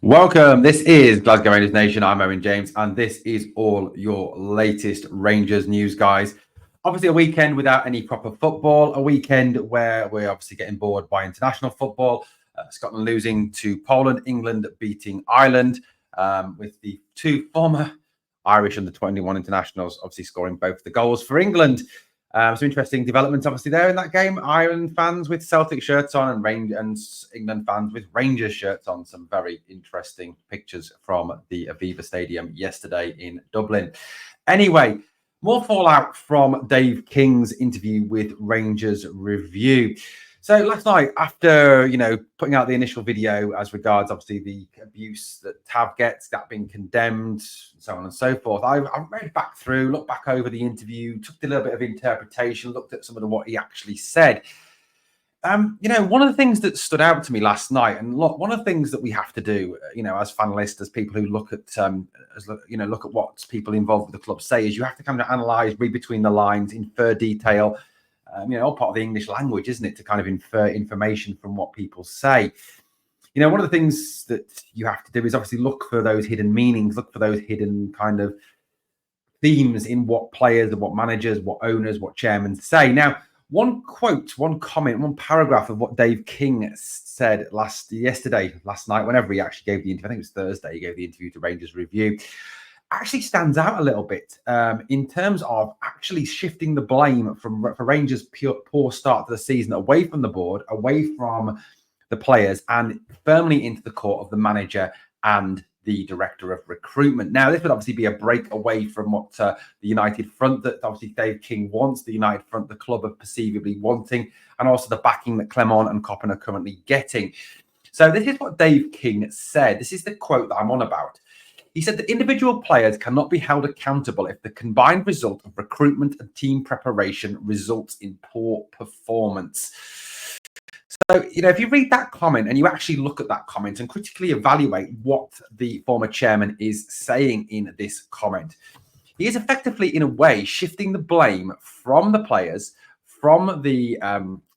Welcome. This is Glasgow Rangers Nation. I'm Owen James, and this is all your latest Rangers news, guys. Obviously, a weekend without any proper football, a weekend where we're obviously getting bored by international football. Scotland losing to Poland, England beating Ireland, with the two former Irish under-21 internationals obviously scoring both the goals for England. Some interesting developments, obviously, there in that game. Ireland fans with Celtic shirts on and England fans with Rangers shirts on. Some very interesting pictures from the Aviva Stadium yesterday in Dublin. Anyway, more fallout from Dave King's interview with Rangers Review. So last night, after, putting out the initial video as regards, obviously, the abuse that Tav gets, that being condemned, so on and so forth, I read back through, looked back over the interview, took a little bit of interpretation, looked at some of what he actually said. One of the things that stood out to me last night, and look, one of the things that we have to do, as fanalists, as people who look at, look at what people involved with the club say, is you have to kind of analyse, read between the lines, infer detail. All part of the English language, isn't it, to kind of infer information from what people say. One of the things that you have to do is obviously look for those hidden meanings, look for those hidden kind of themes in what players, what managers, what owners, what chairmen say. Now, one quote, one comment, one paragraph of what Dave King said last night, whenever he actually gave the interview, I think it was Thursday, he gave the interview to Rangers Review, actually stands out a little bit in terms of actually shifting the blame for Rangers' poor start to the season away from the board, away from the players, and firmly into the court of the manager and the director of recruitment. Now, this would obviously be a break away from what the United front that obviously Dave King wants, the United front the club are perceivably wanting, and also the backing that Clement and Koppen are currently getting. So this is what Dave King said. This is the quote that I'm on about. He said that individual players cannot be held accountable if the combined result of recruitment and team preparation results in poor performance. So, if you read that comment and you actually look at that comment and critically evaluate what the former chairman is saying in this comment, he is effectively, in a way, shifting the blame from the players, from the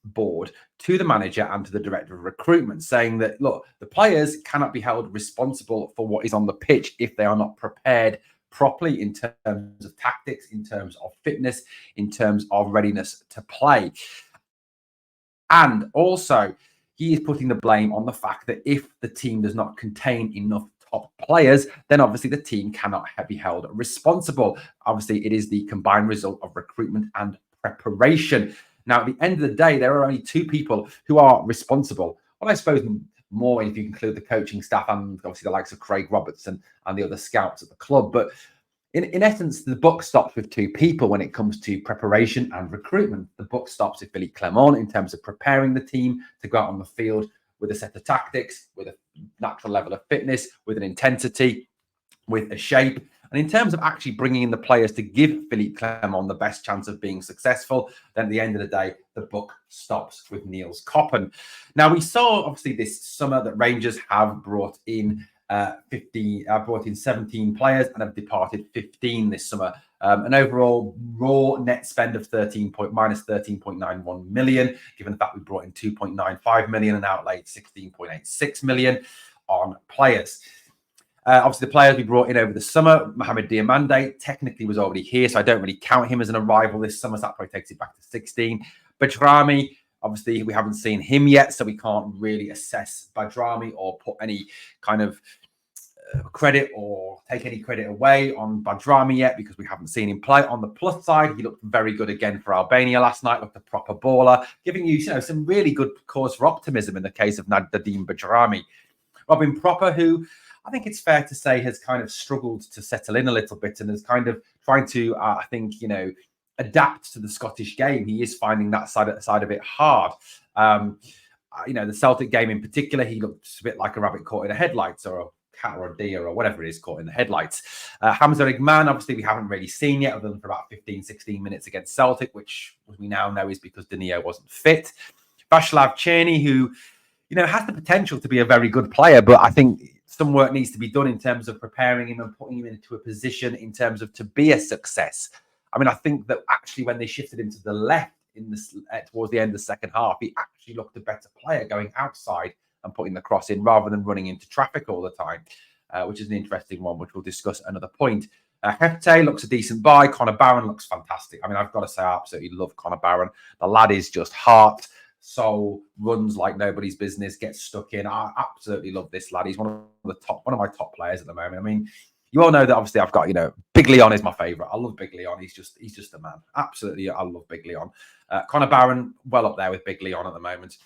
board, to the manager and to the director of recruitment, saying that, look, the players cannot be held responsible for what is on the pitch if they are not prepared properly in terms of tactics, in terms of fitness, in terms of readiness to play. And also, he is putting the blame on the fact that if the team does not contain enough top players, then obviously the team cannot be held responsible. Obviously, it is the combined result of recruitment and preparation. Now, at the end of the day, there are only two people who are responsible. Well, I suppose more if you include the coaching staff and obviously the likes of Craig Robertson and the other scouts at the club. But in essence, the buck stops with two people when it comes to preparation and recruitment. The buck stops with Phillipe Clement in terms of preparing the team to go out on the field with a set of tactics, with a natural level of fitness, with an intensity, with a shape. And in terms of actually bringing in the players to give Phillipe Clement the best chance of being successful, then at the end of the day, the buck stops with Nils Koppen. Now, we saw, obviously, this summer that Rangers have brought in 17 players and have departed 15 this summer. An overall raw net spend of minus 13.91 million, given the fact we brought in 2.95 million and outlaid 16.86 million on players. Obviously, the players we brought in over the summer, Mohamed Diamande, technically was already here, so I don't really count him as an arrival this summer, so that probably takes it back to 16. Badrami, obviously, we haven't seen him yet, so we can't really assess Badrami or put any kind of credit or take any credit away on Badrami yet because we haven't seen him play. On the plus side, he looked very good again for Albania last night, looked a proper baller, giving you, some really good cause for optimism in the case of Nadim Badrami. Robin Propper, who I think it's fair to say has kind of struggled to settle in a little bit and is kind of trying to, adapt to the Scottish game. He is finding that side of it hard. The Celtic game in particular, he looked a bit like a rabbit caught in a headlights or a cat or a deer or whatever it is caught in the headlights. Hamza Igman, obviously, we haven't really seen yet other than for about 15, 16 minutes against Celtic, which we now know is because Danilo wasn't fit. Václav Černý, who, has the potential to be a very good player, but I think some work needs to be done in terms of preparing him and putting him into a position in terms of to be a success. I mean, I think that actually when they shifted him to the left towards the end of the second half, he actually looked a better player going outside and putting the cross in rather than running into traffic all the time, which is an interesting one, which we'll discuss at another point. Hefte looks a decent buy. Connor Barron looks fantastic. I mean, I've got to say, I absolutely love Connor Barron. The lad is just heart, soul, runs like nobody's business, gets stuck in. I absolutely love this lad. He's one of my top players at the moment. I mean, you all know that obviously I've got, Big Leon is my favourite. I love Big Leon. He's just a man. Absolutely, I love Big Leon. Connor Barron, well up there with Big Leon at the moment.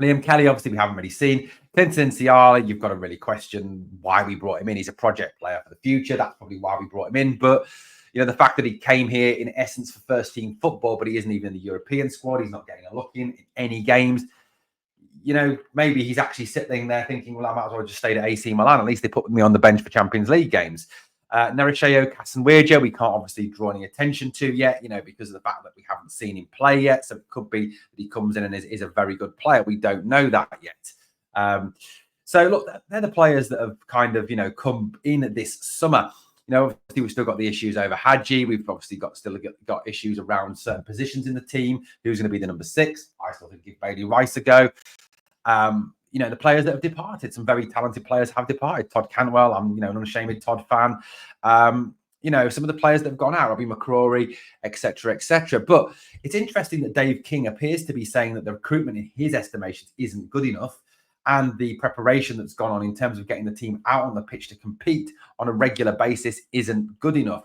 Liam Kelly, obviously, we haven't really seen. Clinton Ciala, you've got to really question why we brought him in. He's a project player for the future. That's probably why we brought him in. But, the fact that he came here in essence for first team football, but he isn't even in the European squad. He's not getting a look in any games. Maybe he's actually sitting there thinking, well, I might as well just stay at AC Milan. At least they put me on the bench for Champions League games. Nerecheo Kasanwirja, we can't obviously draw any attention to yet, because of the fact that we haven't seen him play yet. So it could be that he comes in and is a very good player. We don't know that yet. So look, they're the players that have kind of, come in this summer. Obviously we've still got the issues over Hadji. We've obviously still got issues around certain positions in the team. Who's going to be the number 6? I still think give Bailey Rice a go. The players that have departed, some very talented players have departed. Todd Cantwell, I'm, an unashamed Todd fan. Some of the players that have gone out, Robbie McCrory, etc., etc. But it's interesting that Dave King appears to be saying that the recruitment, in his estimations, isn't good enough, and the preparation that's gone on in terms of getting the team out on the pitch to compete on a regular basis isn't good enough.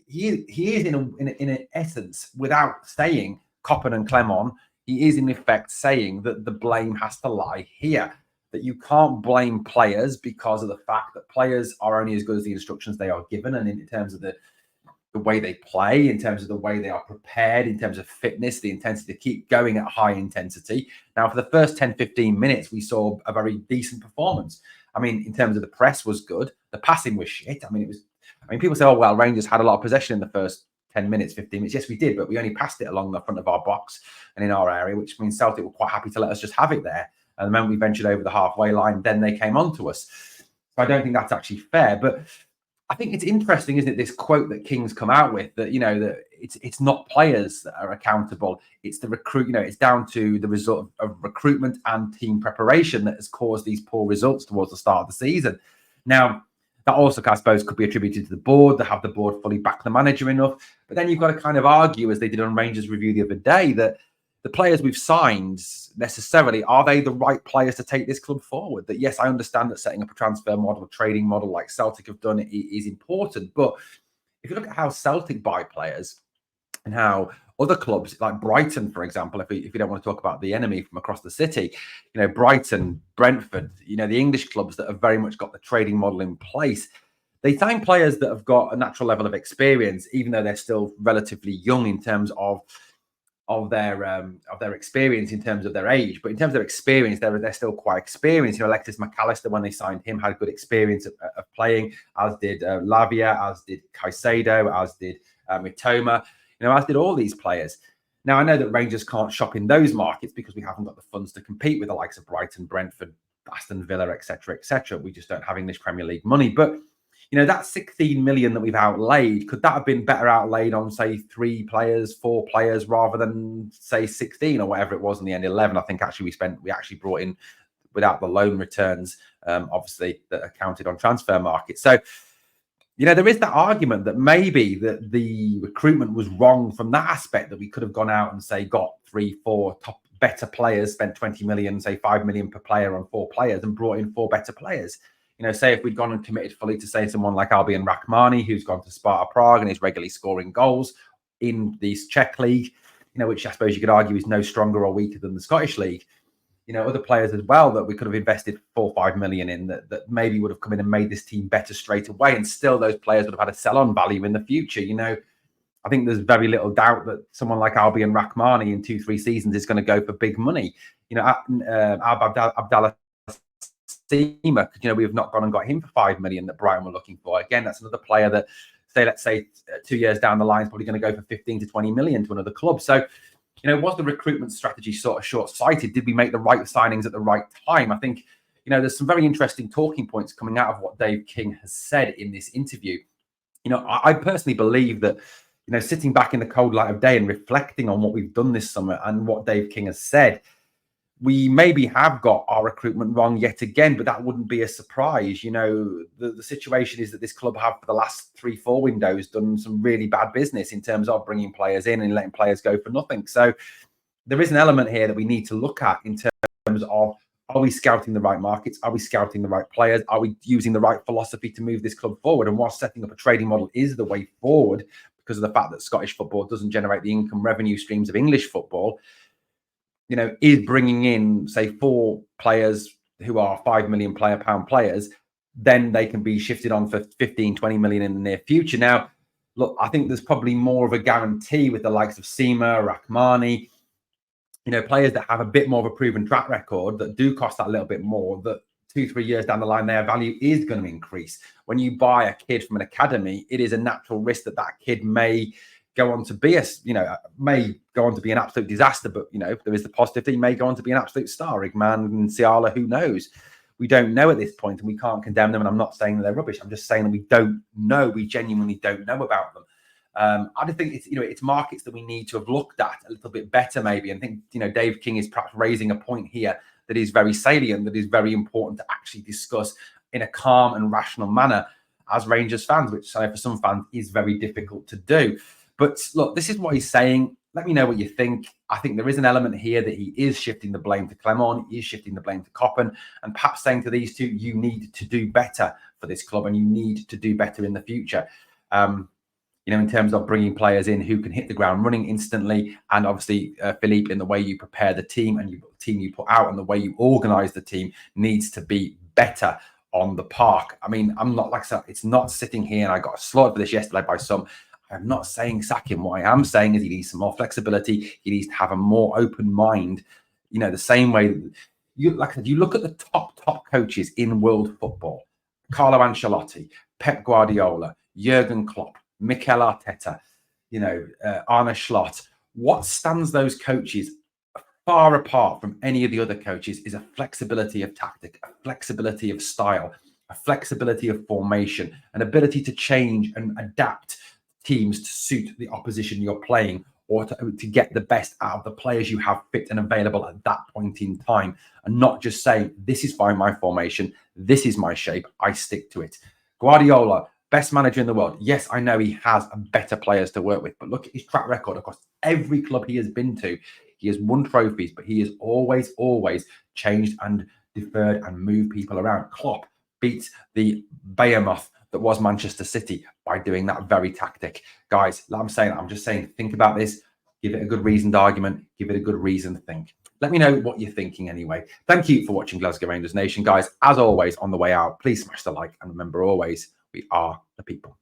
He is in essence, without saying Koppen and Clement, he is in effect saying that the blame has to lie here, that you can't blame players because of the fact that players are only as good as the instructions they are given, and in terms of the way they play, in terms of the way they are prepared, in terms of fitness, the intensity to keep going at high intensity. Now, for the first 10, 15 minutes, we saw a very decent performance. I mean, in terms of the press was good. The passing was shit. I mean, people say, oh, well, Rangers had a lot of possession in the first 10 minutes, 15 minutes. Yes, we did, but we only passed it along the front of our box and in our area, which means Celtic were quite happy to let us just have it there. And the moment we ventured over the halfway line, then they came on to us. So I don't think that's actually fair. But I think it's interesting, isn't it, this quote that King's come out with, that, that it's not players that are accountable. It's the recruit, it's down to the result of recruitment and team preparation that has caused these poor results towards the start of the season. Now, that also, I suppose, could be attributed to the board, to have the board fully back the manager enough. But then you've got to kind of argue, as they did on Rangers Review the other day, that the players we've signed, necessarily, are they the right players to take this club forward? That, yes, I understand that setting up a transfer model, a trading model like Celtic have done is important. But if you look at how Celtic buy players and how other clubs like Brighton, for example, if you don't want to talk about the enemy from across the city, Brighton, Brentford, the English clubs that have very much got the trading model in place, they sign players that have got a natural level of experience, even though they're still relatively young in terms of their experience, in terms of their age. But in terms of their experience, they're still quite experienced. Alexis McAllister, when they signed him, had good experience of playing, as did Lavia, as did Caicedo, as did Mitoma. As did all these players. Now, I know that Rangers can't shop in those markets because we haven't got the funds to compete with the likes of Brighton, Brentford, Aston Villa, etc., etc. We just don't have English Premier League money. But, that 16 million that we've outlaid, could that have been better outlaid on, say, 3 players, 4 players, rather than, say, 16 or whatever it was in the end, 11? I think actually we actually brought in, without the loan returns, obviously, that accounted on transfer market. So, there is that argument that maybe that the recruitment was wrong from that aspect, that we could have gone out and, say, got 3, 4 top better players, spent 20 million, say 5 million per player on 4 players, and brought in 4 better players. Say if we'd gone and committed fully to, say, someone like Albion Rahmani, who's gone to Sparta Prague and is regularly scoring goals in the Czech league, which I suppose you could argue is no stronger or weaker than the Scottish league. Other players as well that we could have invested 4 or 5 million in, that maybe would have come in and made this team better straight away, and still those players would have had a sell-on value in the future. I think there's very little doubt that someone like Albion Rahmani in 2-3 seasons is going to go for big money. Abdallah Seema, we have not gone and got him for 5 million that Brighton were looking for. Again, that's another player that, let's say 2 years down the line, is probably going to go for 15 to 20 million to another club. So, was the recruitment strategy sort of short-sighted? Did we make the right signings at the right time? I think, there's some very interesting talking points coming out of what Dave King has said in this interview. I personally believe that, sitting back in the cold light of day and reflecting on what we've done this summer and what Dave King has said, we maybe have got our recruitment wrong yet again, but that wouldn't be a surprise. You know, the situation is that this club have for the last 3-4 windows done some really bad business in terms of bringing players in and letting players go for nothing. So there is an element here that we need to look at in terms of, are we scouting the right markets? Are we scouting the right players? Are we using the right philosophy to move this club forward? And whilst setting up a trading model is the way forward, because of the fact that Scottish football doesn't generate the income revenue streams of English football, you know, is bringing in, say, 4 players who are £5 million pound players, then they can be shifted on for 15, 20 million in the near future. Now, look, I think there's probably more of a guarantee with the likes of Seema, Rahmani, you know, players that have a bit more of a proven track record that do cost that little bit more, that 2-3 years down the line, their value is going to increase. When you buy a kid from an academy, it is a natural risk that that kid may go on to be may go on to be an absolute disaster. But, you know, there is the positive that he may go on to be an absolute star. Igman and Ciala, who knows? We don't know at this point, and we can't condemn them. And I'm not saying that they're rubbish. I'm just saying that we don't know. We genuinely don't know about them. I just think it's markets that we need to have looked at a little bit better, maybe. And I think, you know, Dave King is perhaps raising a point here that is very salient, that is very important to actually discuss in a calm and rational manner as Rangers fans, which for some fans is very difficult to do. But look, this is what he's saying. Let me know what you think. I think there is an element here that he is shifting the blame to Clement, he is shifting the blame to Koppen, and perhaps saying to these two, you need to do better for this club and you need to do better in the future. You know, in terms of bringing players in who can hit the ground running instantly, and obviously Phillipe, in the way you prepare the team and the team you put out and the way you organise the team needs to be better on the park. I mean, I'm not like, it's not sitting here, and I got slaughtered for this yesterday by some. I'm not saying sack him. What I am saying is he needs some more flexibility. He needs to have a more open mind. You know, the same way like I said, you look at the top coaches in world football: Carlo Ancelotti, Pep Guardiola, Jurgen Klopp, Mikel Arteta, you know, Arne Slot. What stands those coaches far apart from any of the other coaches is a flexibility of tactic, a flexibility of style, a flexibility of formation, an ability to change and adapt teams to suit the opposition you're playing, or to get the best out of the players you have fit and available at that point in time, and not just saying, this is fine, my formation, this is my shape, I stick to it. Guardiola, best manager in the world. Yes, I know he has better players to work with, but look at his track record across every club he has been to. He has won trophies, but he has always changed and deferred and moved people around. Klopp beats the behemoth that was Manchester City by doing that very tactic. Guys, I'm just saying, think about this, give it a good reasoned argument, give it a good reason to think. Let me know what you're thinking anyway. Thank you for watching Glasgow Rangers Nation. Guys, as always, on the way out, please smash the like, and remember always, we are the people.